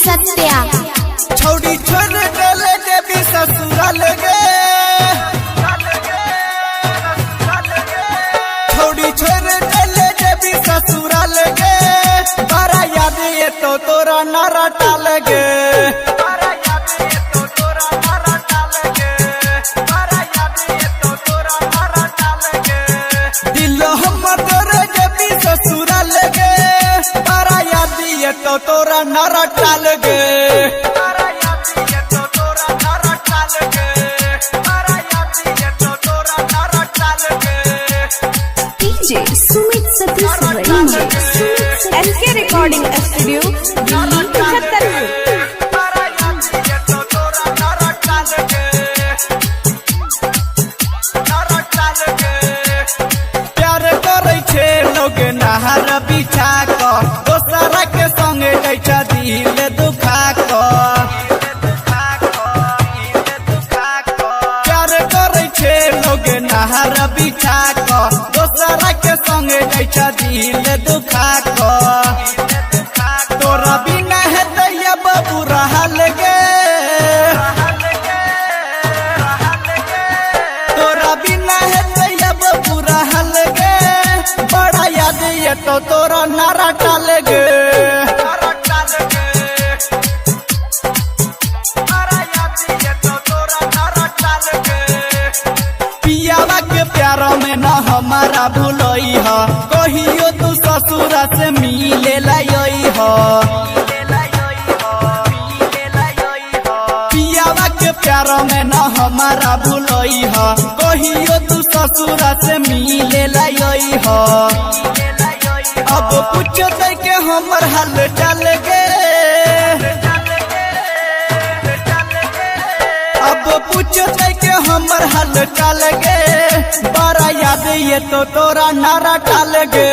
सत्या छोड़ी छोड़ डले देवी ससुराल गे, छोड़ी छोड़ डले देवी ससुराल गे, बारा याद ये तो तोरा नारा टाल गे, दिल हमर तोरे देवी ससुराल गे, बारा याद ये तो तोरा नारा टाल गे। Sumit Satish LK recording studio Delhi 75। प्यार करे छे लोग नहर बिछा क, दोसरा के संगे जैसा दिल दुखा क, प्यार करे छे लोग नहर बिछा क, दोसरा के संगे जैसा दिल दुखा क, तोरा बिना है दैया बाबू रहल गे, तोरा बिना है दैया बाबू रहल गे, बड़ा याद ये तो तोरा नारा टाल गे। पियावा के प्यार में न हमारा भूलई ह, कहियो तू ससुरा से मिले लई ह, पियावा के प्यार में न हमारा भूलई ह, कहियो तू ससुरा से मिले लई ह, अब पूछ दे के हमर हाल चाल गे, अब पूछ दे के हमर हाल चाल गे, बड़ा याद ये तो तोरा नारा टाल गे।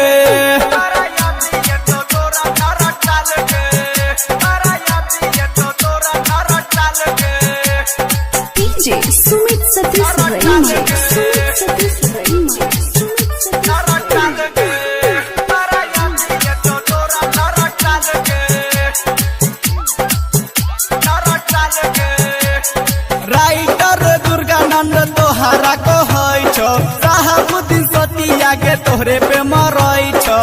सुमित सतीश राइटर दुर्गानंद तोहरा कहै छो, साहबुद्दीन सतिया के तोहरे पे मरई छो,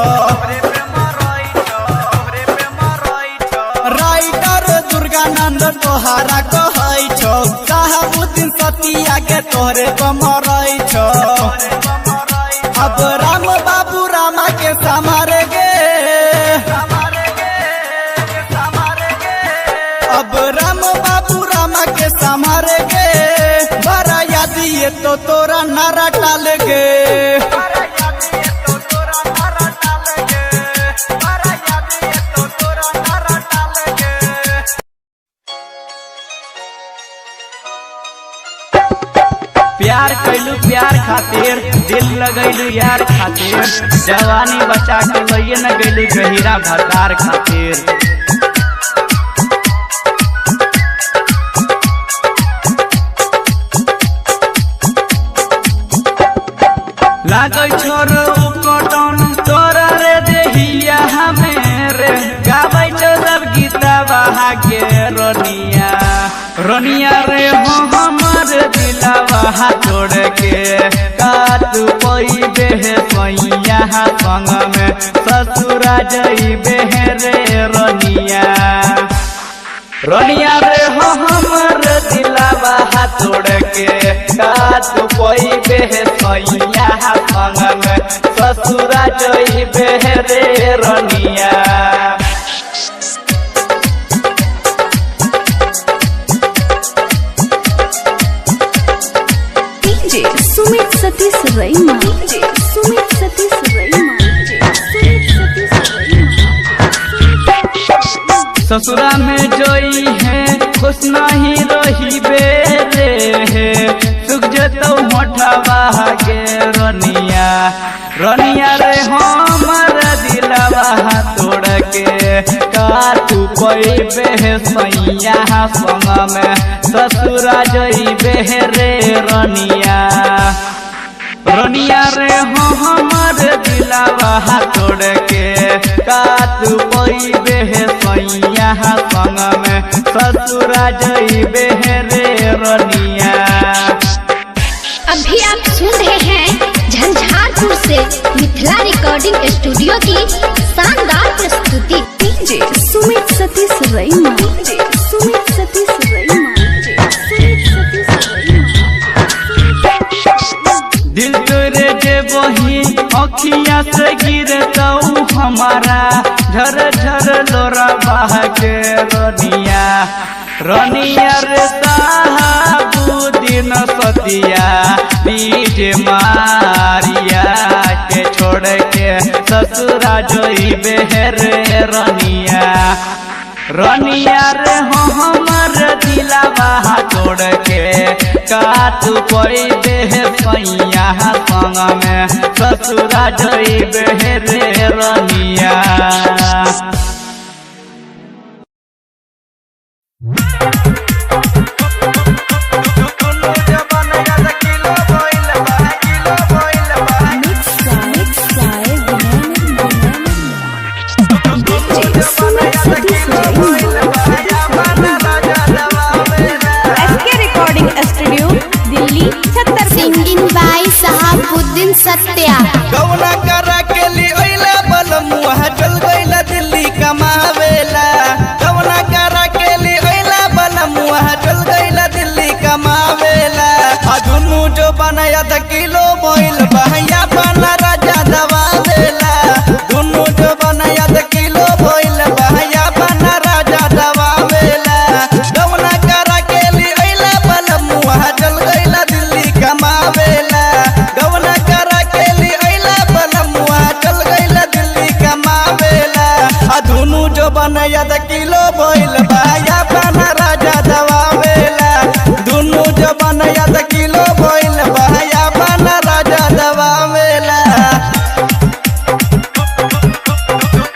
राइटर दुर्गानंद तोहरा कहै छो, साहबुद्दीन सतिया के तोहरे पे मरई छो, अब राम बाबू रामा के समारे गे, अब राम बाबू रामा के समारे गे, बड़ा याद ये तो तोरा नारा टाल गे। प्यार कैलू प्यार खातिर, दिल लगैलू यार खातिर, जवानी बचा के लइए न गैलू गहिरा भतार खातिर। लागै छोर उपटन तोरा रे देहिया हमें रे, गाबै छो सब गीता बहा के रोनिया, रोनिया रे हो हमर दिलवा तोड़ के, का तू कोई बेह सैया संग में ससुरा जइबे रे रोनिया, रोनिया रे हो हमर दिलवा तोड़ के, का तू कोई बेह सैया संग में ससुरा जइबे रे रोनिया। सुमित सतीश सुमित सतीश ससुरा में जोई है खुश नहीं रही बेरे है, सुख जतो मोटवा के रोनिया, रोनिया रे हमर दिलवा तोड़ के, का तू कोई बेह सैया संग में ससुरा जइबे रे रोनिया, रोनिया रे हो हमर दिलवा तोड़ के, का तू कोई पैबे सैया संग में ससुरा जइबे रे रनिया। अभी आप सुन रहे हैं झंझारपुर से मिथिला रिकॉर्डिंग स्टूडियो की शानदार प्रस्तुति। DJ Sumit Satish रैमा, DJ Sumit Satish रैमा, DJ Sumit Satish रैमा। दिल तोरे जे बही अखिया से गिरतौ हमारा झर झर लोरा बह के रनिया। रनिया रे साहबू दिन सतिया डीजे मारिया के छोड़ के ससुरा जइबे रे रनिया। रनिया रे हमर दिलवा तोड़ के कातू पैबे सैया संग में ससुरा जइबे रे रनिया। DJ Sumit Satish SK recording studio Delhi 76। Singing by Shahabuddin Satya. गौना करा के लिए ओइला बलमुआ चल गइला दिल्ली कमावेला। गौना करा के लिए ओइला बलमुआ चल गइला दिल्ली कमावेला। दुनु जो बनाया 1 किलो मोइल बहया बना राजा दबावेला। दुनु जो बनाया 1 किलो मोइल बहया बना राजा दबावेला। गौना करा के लिए ओइला बलमुआ चल गइला दिल्ली कमावेला। गौना करा के लिए ओइला बलमुआ चल गइला दिल्ली कमावेला। दुनु जो बनाया 1 किलो मोइल बहया बना राजा दबावेला। दुनु जो बनाया 1 किलो मोइल बहया बना राजा दबावेला।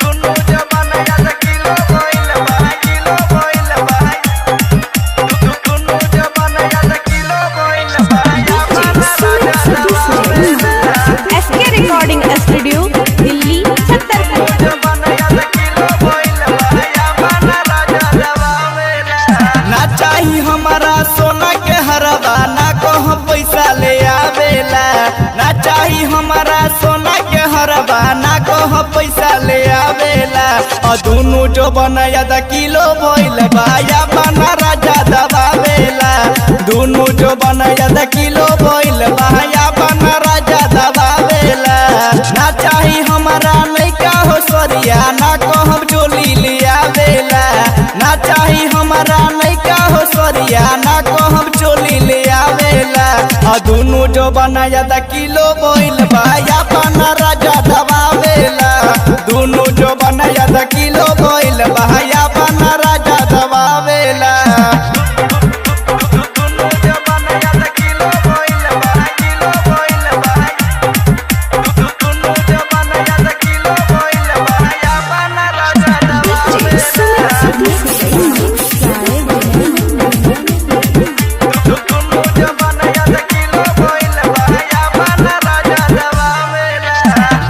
दुनु जो बनाया 1 किलो मोइल बहया किलो मोइल बहया। दुनु जो बनाया 1 किलो मोइल बहया बना राजा दबावेला। S K recording studio Delhi 76। ना चाही हमारा सोना के हरवा ना कहो पैसा ले आवेला। ना चाही हमारा सोना के हरवा ना कहो पैसा ले आवेला। दुनु जो बनाया 1 किलो मोइल बाया बना राजा दबावेला। दुनु जो बनाया 1 किलो मोइल बाया बना राजा दबावेला। ना चाही हमारा लइका हो सरिया ना कहो चोली ले आवेला। ना चाही हमारा लइका हो सरिया ना कहो चोली ले आवेला। दुनु जो बनाया 1 किलो मोइल बाया बना राजा दबावेला। दुनु जो बनाया 1 किलो मोइल बाया बना राजा दबावेला। दुनु जो बनाया 1 किलो मोइल बाया किलो मोइल बाया। दुनु जो बनाया 1 किलो मोइल बाया बना राजा डीजे दबावेला। सुमित सतीश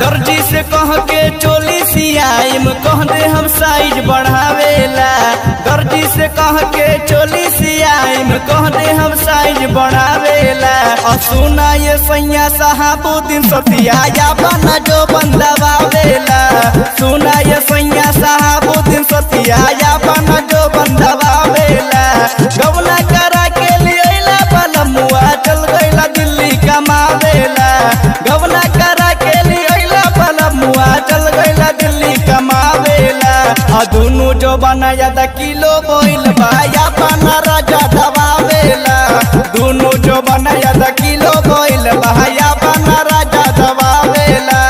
दर्जी से कह के चोली सियाइम कह दे हम साइज बढ़ावेला। दर्जी से कह के चोली सियाइम कह दे हम साइज बढ़ावेला। सुना ये सैया शहाबुद्दीन सतिया या बना जो बंदवावेला। सुना ये सैया शहाबुद्दीन सतिया या बना जो बंदवावेला। गौना करा के लिए अइला बलमुआ चल गइला दिल्ली कमावेला। गौना करा के लिए अइला बलमुआ चल गइला दिल्ली कमावेला। दुनु जो बनाया 1 किलो मोइल बाया बना राजा दबावेला। दुनु जो बनाया 1 किलो मोइल बाया बना राजा दबावेला।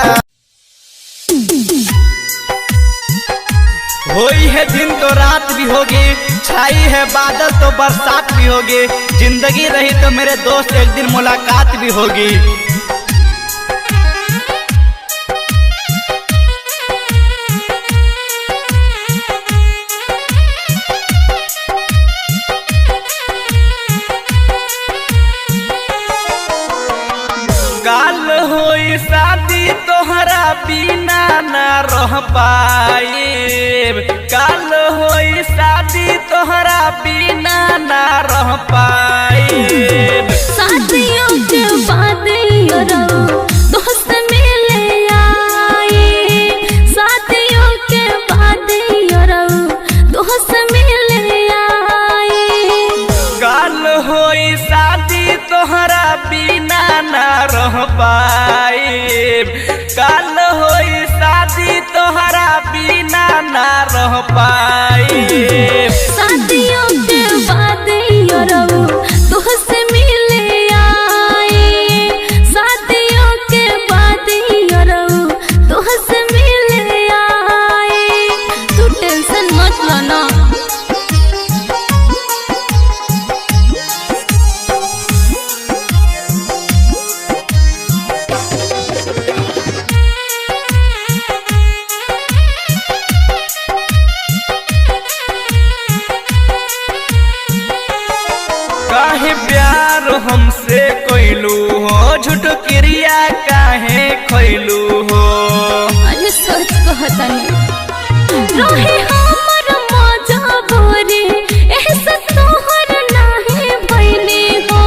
होई है दिन तो रात भी होगी, छाई है बादल तो बरसात भी होगी। जिंदगी रही तो मेरे दोस्त एक दिन मुलाकात भी होगी। काल होई शादी तोहरा बिना ना रह पाइब, काल होई शादी तोहरा बिना ना रह पाइब। शादियों के बाद दोस्त मिले आए, शादियों के बाद दोस्त मिले आए। काल होई शादी तोहरा बिना ना रह पाइब, काल होई शादी तोहरा बिना ना रह पाइब। शादियों के बाद दोस्त मिले आए, शादियों के बाद दोस्त मिले आए। तू टेंशन मत लो ना। काहे प्यार हमसे कोइलू हो, झूठ क्रिया काहे खोइलू हो। अरे सच कहतनी रहे हमर मजा भरे, ऐसा तोहर नाहे भइले हो।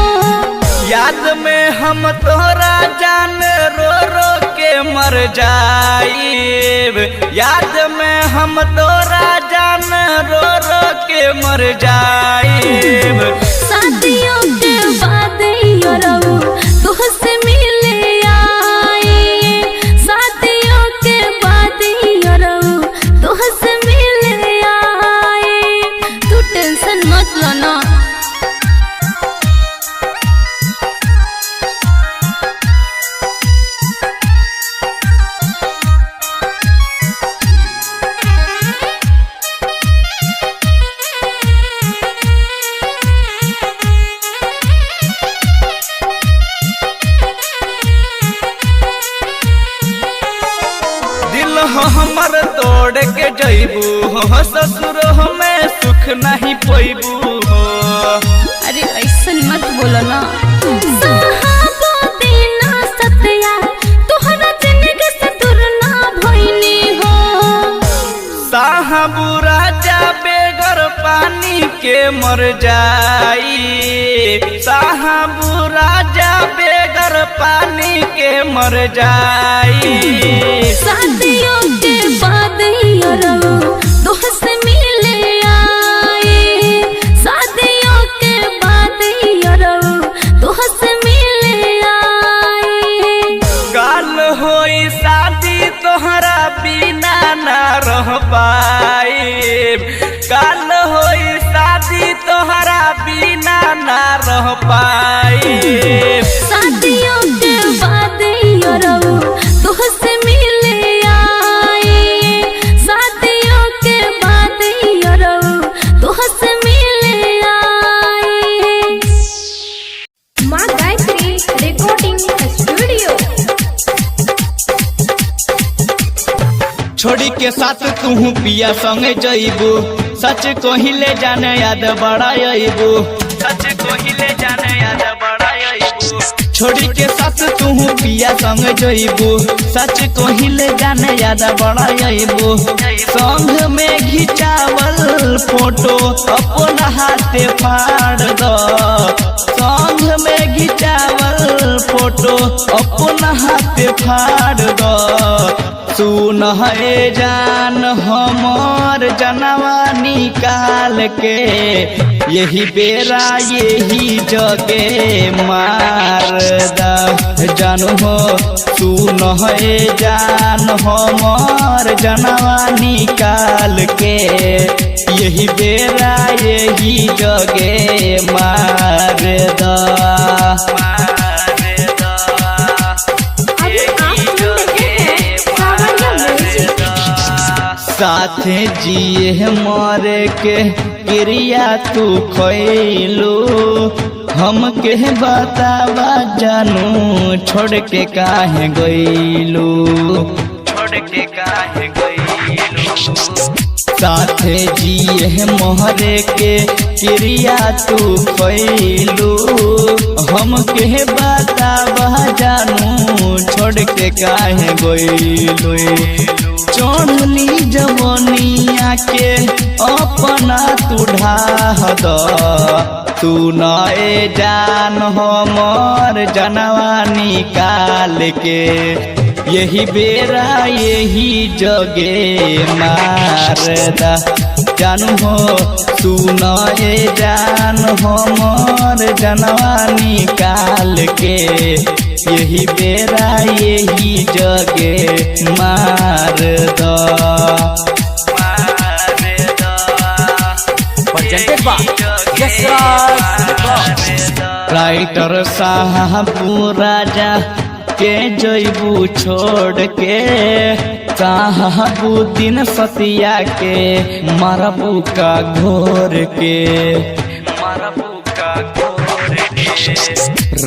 याद में हम तोरा जान रो रो के मर जाइब, याद में हम तोरा जान रो रो के मर जाइब। शादियों के बाद दोस्त मिले आए, शादियों के बाद दोस्त मिले आए। तू टेंशन मत लो ना। दिल हमर तोड़ के जइबू हो, ससुर में सुख नहीं पैबू हो। अरे ऐसा मत बोलो ना। साहबो दीना सत्या तोहरा जिंदगी से दूर ना भइनी हो। साहबू राजा बेगर पानी के मर जाई, साहबू राजा बेगर पानी के मर जाई। शादियों के बाद दोस्त मिले आए, शादियों के बाद दोस्त मिले आए। काल होई शादी तोहरा बिना ना रह पाइब, काल होई शादी तोहरा बिना ना रह पाइब। शादियों के बाद दोस्त मिले आए, शादियों के बाद दोस्त मिले आए। माँ गायत्री रिकॉर्डिंग स्टूडियो। छोड़ी के साथ तू पिया संगे जइबू, सच कहिले जाने याद बड़ा अइबू, सच कोहिले जाने याद बड़ा अइबू। छोड़ी के साथ तू पिया संगे जइबू, सच कहिले जाने याद बड़ा अइबू। संग में घिचावल फोटो अपना हाथे फाड़ दो, संग में घिचावल फोटो अपना हाथे फाड़ दो। सुन है जान हमर जनवा निकाल के, यही बेरा यही जगे मार द जानू हो। सुन है जान हमर जनवा निकाल के, यही बेरा यही जगे मार द। साथे जिए मरे के क्रिया तू खैलू, हम के बतावा जानू छोड़ के काहे गइलू, छोड़ के काहे गइलू। साथे जिए मोहरे के क्रिया तू खैलू, हम के बतावा जानू छोड़ के काहे गइलू। चढ़ली जवनिया के अपना तू ढाह द तू नए जान हमर जनवा निकाल के यही बेरा यही जगे मारदा जानू हो तू नए जान हमर जनवा निकाल के यही बेरा यही जगे मार दो राइटर साहब राजा के जैबू छोड़ के साहबुद्दीन सतिया के मरबू का घोर के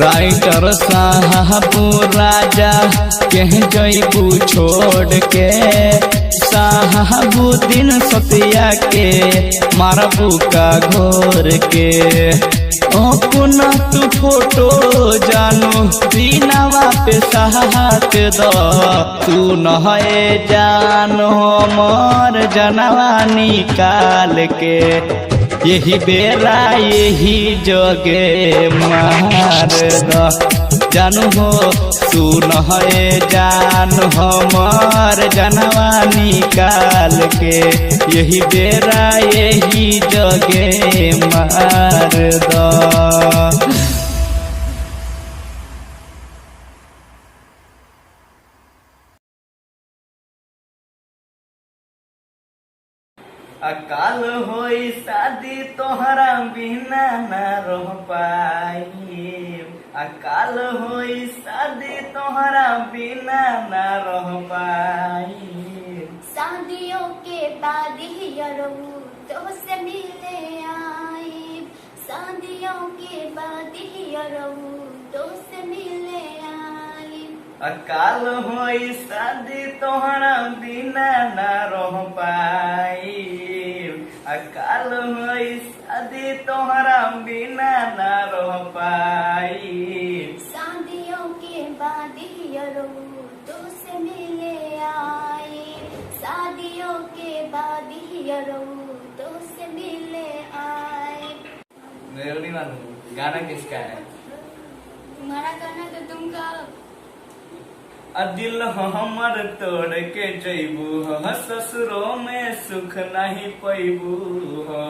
राइटर साहब राजा के जैबू छोड़ के साहबुद्दीन सतिया के मारबू का घोर के अपना तू फोटो जानू दीनवा पे साथ दो तू नहे जानो मोर जनवा निकाल के यही बेरा यही जगे मार दो जानू हो तू नहे जान हमार जनवा निकाल के यही बेरा यही जगे मार दो। अकाल होई शादी तोहरा बिना ना रह पाई अकाल होई शादी तोहरा बिना ना रह पाई शादियों के बाद ही यरऊ तो से मिले आई शादियों के बाद ही यरऊ तो से मिले आई अकाल होई शादी तोहरा बिना ना रह पाई अकाल होई शादी तोहरा बिना ना रह पाई शादियों के बाद ही यरऊ तो से मिले आई शादियों के बाद ही यरऊ तो से मिले आई। मेलोडी मानू गाना किसका है? तुम्हारा गाना तो तुम गाओ। दिल हमर तोड़ के जैबू हो ससुरों में सुख नहीं पैबू हो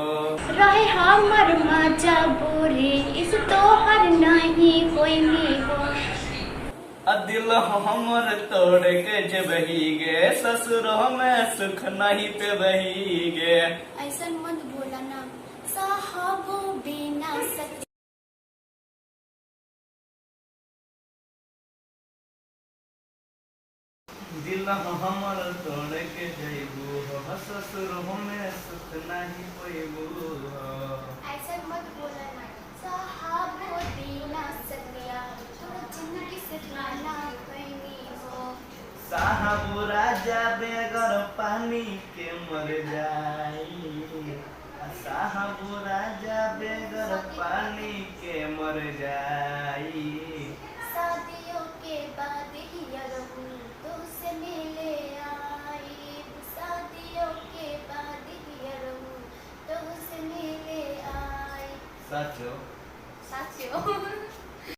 रहे हमर माचा बोरे इस तोहर नहीं कोई भी हो दिल हमर तोड़ के जबही गे ससुरों में सुख नहीं पे बही गे ऐसा मत बोला ना साहबो बिना सच दिल हमर तोड़ के जैबू हो ससुरों में सुख नहीं पैबू हो ऐसा मत बोला ना साहबो बिना सतिया थोड़ा जिंदगी से खाना पैनी हो साहब राजा बेगर पानी के मर जाई साहब राजा बेगर पानी के मर जाई शादियों के बाद ही यरऊ तो से मिले आई शादियों के बाद ही यरऊ तो से मिले आई सचो साथियों